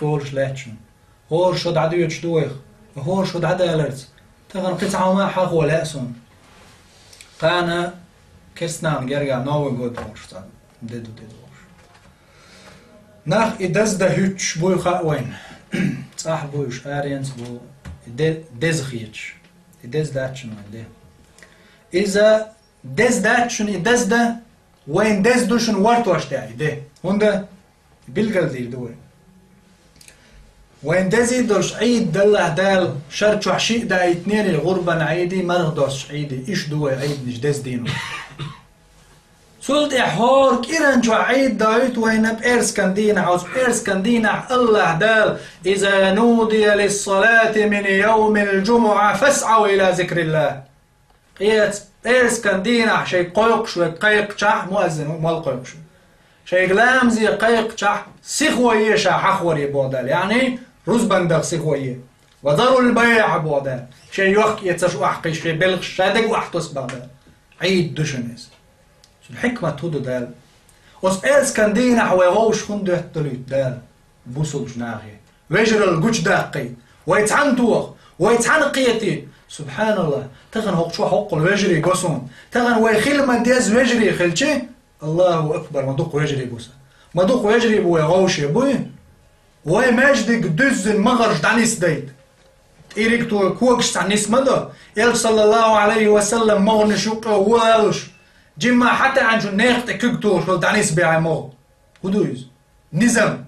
تولش لاتشن هور شد عدوية شدويخ هور شد عدالرز تغن قطعة ما حق ولا أسون قانا كسنان جرجع نوي جود ورشتان ديدو nach idas da hütsch bui khawen صح بوش ارينس بو دزخيتش idas datchen de إذا دز datchen idas da وين دز دوشن ورتوش تاعي ده هوندا بالقل دير دوي وين دزي دوش عيد دله دال شرط وحشي دا اتنين غربا عيدي مرغدوش عيدي ايش دوي عيد نش دز دينو سولت إحور كيران جو عيد دايت وين بإرس كندينا عاوز إرس كندينا الله دال إذا نودي للصلاة من يوم الجمعة فاسعوا إلى ذكر الله قيت إرس كندينا شيء قيق شوي قيق شح مؤذن مال قيق شوي شيء كلام زي قيق شح سخوية شح حخوري بودال يعني رز بندق سخوية وضروا البيع بودال شيء يوخ يتسش أحقي شيء بلغ شادق وأحتس بودال عيد دشنس الحكمة تودو دال وس إرس كندينا حوي غوش خندو يحتلوت دال بوصل جناغي ويجر الجوش داقي ويتعن توخ ويتعن قيتي سبحان الله تغن هوق شو حق الوجري قصون تغن ويخيل من ديز ويجري خلشي الله أكبر مدوق ويجري بوسا مدوق ويجري بوي غوش يبوي وي ماجدك دزن مغرج دانيس دايت إيريك تو كوكش تعنيس مدى إل صلى الله عليه وسلم مغن شوقه ووالش جمع حتى عن جنيخ تككتو شو دانيس بيعمو هدويز نظام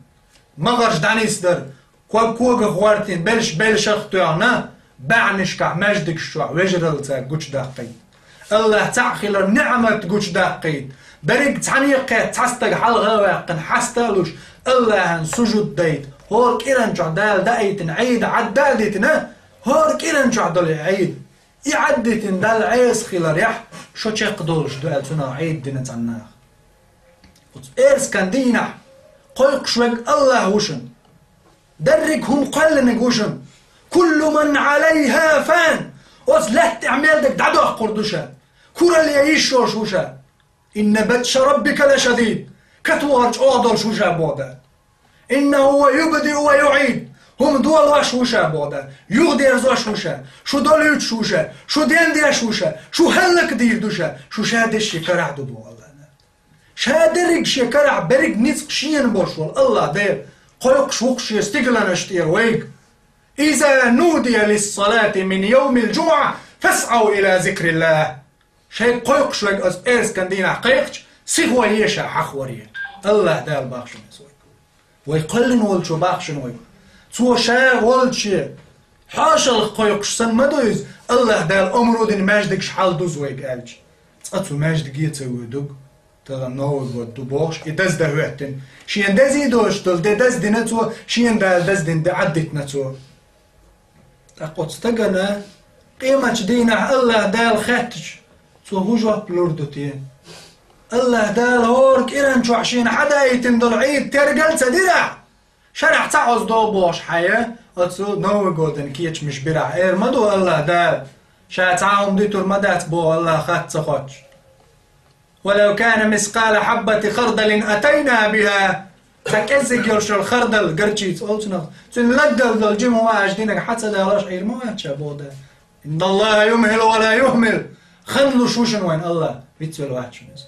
مغرج دانيس در كوك غوارتين بلش اختو يعني بعنش كع ماجدك شو ويجرل تا قوش داقيد الله تعخل نعمة قوش داقيد بريق تعنيق تستق حلغة ويقن حستالوش الله هن سجود دايد هور كيران جعدال دايتن عيد عدال ديتنا هور كيران جعدال عيد يعدتن دال عيس خلال يح شو تشقدولش دوال تنا عيد دينا تعناخ إرس كان دينا قيق شوك الله وشن درك هم قلنك وشن كل من عليها فان وصلت اعمال دك دعدوه قردوشا كل اللي يعيش شوشا إن بطش ربك لشديد كتوارج أعضل شوشا بودا إنه هو يبدئ ويعيد هم دول وشوشا بودا يغدير زوشوشا شو دوليوت شوشا شو دينديا شوشا شو هلك دير دوشا شو شادش شكرع دو الله شادرق شكرع برق نسق شين بوشول الله دير قيق شوقش يستقلن اشتير ويق إذا نودي للصلاة من يوم الجمعة فاسعوا إلى ذكر الله شيء قيق شوق أز إرس كندينا قيقش سيخوا يشا حخوريه الله دال باخشن يسوي ويقلن ولشو باخشن ويق سو شاغ ولشي حاشل قيقش سن مدويز الله دال أمرو دين ماجدكش حال دوز ويق قالج تقطو ماجدك يتسوي دوق تغنوه ودو بوخش يدز ده وقتن شين دزي دوش دول دز دينتو شين دز دين عدت نتو تقوت استقنا قيمة دينا الله دال خاتش سو هجوة بلوردوتين الله دال هورك إيران شو عشين حدا يتندل عيد ترقل تدرع شرح تعوز دو بوش حياة أتسو نوي قودن كيتش مش برع إير مدو الله دال شا تعاهم ديتور مدات بو الله خات تخوش ولو كان مثقال حبة خردل أتينا بها تكزك يرشو الخردل قرشيت قلتنا تنلقل دول جيمو واش دينك حتى دالاش عير ما هاتشابودا إن الله يمهل ولا يهمل خلو شوشن وين الله بيتسول واتشنز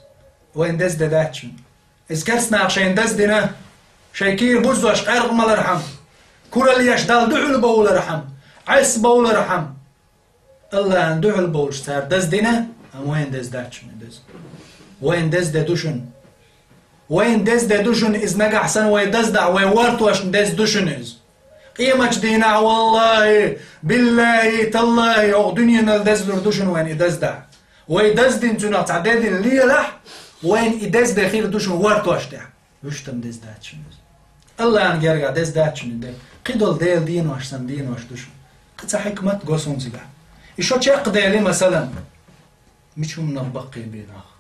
وين دز داتشن إذكرسنا عشان دز دينا شيكير بوزوش قارق مال رحم كورا ليش دال دعو البول رحم عيس بول رحم الله دعو البول شتار دز دينا أم وين دز داتشن دز وين دز دوشن وين دز دوشن إز نجا حسن وين دز دا وين ورتوش دز دوشن إز قيمة دينا والله بالله تالله أو دنيا دز دوشن وين دز دا وين دز دين تنا تعداد اللي لح وين دز دخيل دوشن ورتوش دا وشتم دز داتشن الله أن جرجع دز داتشن ده قدول ديل دين واشسن دين واش دوشن قصة حكمة قصون زبا إيشو تشق ديلي مثلا مش من البقي بيناخ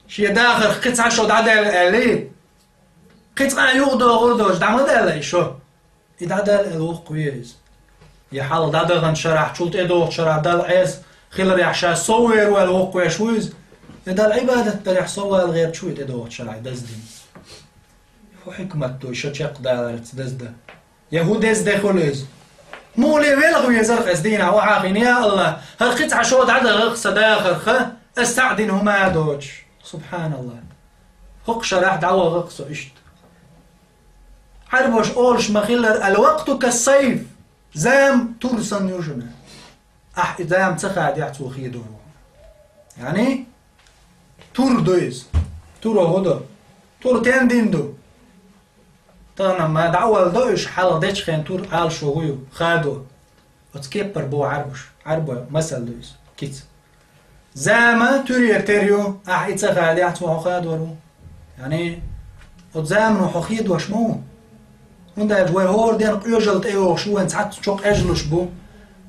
شي داخل قطعة شو دعدل عليه قطعة يغدو غردوش دعم دعل شو يدعدل الوق كويس يحال دعدل غنشرح شولت ادو شرح دال عيس خلر يحشا صور والوق كويس ويز يدال عبادة تريح صور غير شويت ادو شرح دز دين هو حكمة تو شو تشق دال دز ده يهود دخلز مولي بلغ يزرق أزدينا وعاقين يا الله هالقطع عشود عدد غقصة داخل استعدنهما دوج سبحان الله هق شرح دعوة غقصة اشت عربوش أولش مخيلر الوقت كالصيف زام ترسن يوجنا زام تخاد يعتو خيدو يعني تور دويز تور هدو تور تندين دو طبعا ما دعوة دوش حال ديش خين تور عال شوهيو خادو وتكيبر بو عربو مثل دويز كيت زاما توري تريو تخاد يعتو خادو يعني وزام نوحو خيدو شمو وندا جوي هور دين يوجلت ايوه شو انت حتى تشوق اجلوش بو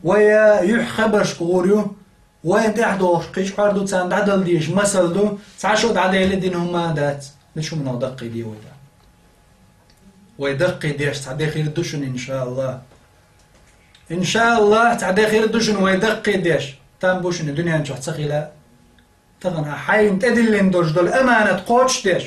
ويا يحخبرش قوريو وين تحدوش قيش حردو تساند عدل ديش مسل دو تعشود على دين هما دات نشو منو دقي دي ويدا ويدقي ديش تعدي خير الدشن ان شاء الله ان شاء الله تعدي خير الدشن ويدقي ديش تنبوش ان الدنيا نشوح تسخيلا تغنى حين تدلين دوش دول امانة قوتش ديش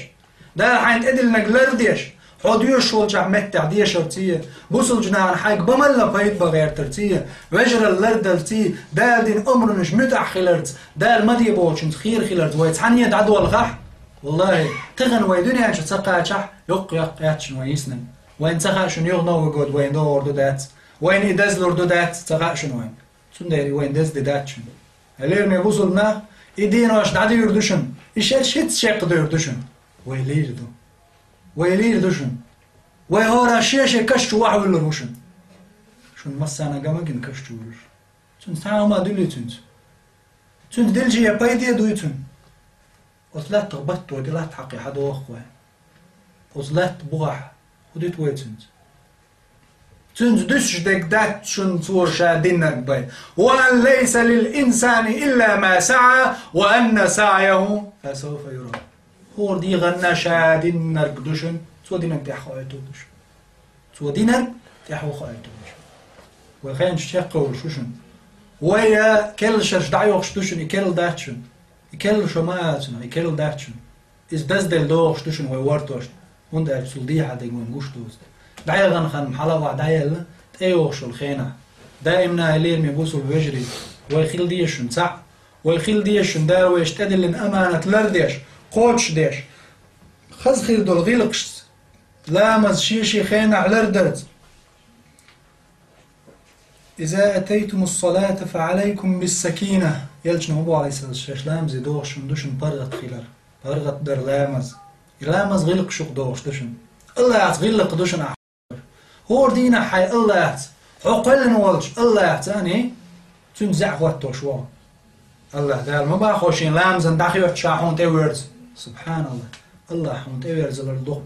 دا حين تدل نقلر ديش حديوش والجع متع ديش ارتيه بوصل جنان حاج بملا بيت بغير ترتيه وجر اللردلتي دال دين امر مش متع خلرت دال مدي بوشنت خير خلرت ويتحنيت عدو الغح والله تغن وي دنيا انش تسقى شح يق ياتشن ويسنن وين تسقاشن يغنو وجود وين دور دات وين يدزلور دات تسقاشن وين سندري وين دز داتشن هليرني بوصلنا يدينوش دعدي يردشن ايش شيت شيق يردشن ويليردو ويليردشن ويهورا شيشه كشتو واحد ولا روشن شون مسانا جامجن كشتو ولا شون ساعه ما دليتنت شون دلجي يا بايدي دويتن وصلت تغبط ودلات حقي حد واخوه وصلت بوح وديت ويتنت تنز دش دك دات شن صور شادين باي وأن ليس للإنسان إلا ما سعى وأن سعيه فسوف يرى هو دي غنى شادين نرقدشن سو دينك تحو ايتودش سو دينك تحو خايتودش وخين شق وشوشن ويا كل شرش دعيو خشتوشن يكل داتشن يكل شماتن يكل داتشن إز دزدل دو خشتوشن ويورتوش und er zu dir hat irgendwo gustos دعي غن خن حلوة دعي لا تأيوش الخينة دائما هلير مبوسو بوجري ويخيل ديشن صح ويخيل ديشن دار ويشتدل لن أمانة لرديش قوتش ديش خز خير دول غيلقش لامز شيشي خينة على لردرت إذا أتيتم الصلاة فعليكم بالسكينة يلجن هو عليه الصلاة والسلام لامز دوش ندوشن برغت خيلر برغت در لامز لامز غيلق شوق دوش دوشن الله يعت غيلق دوشن هو دينا حي الله يعت عقل نولج الله يعت أني تنزع وقته شو الله دال ما بخوشين لامز ندخل شاحون تورز سبحان الله الله حون تورز الردق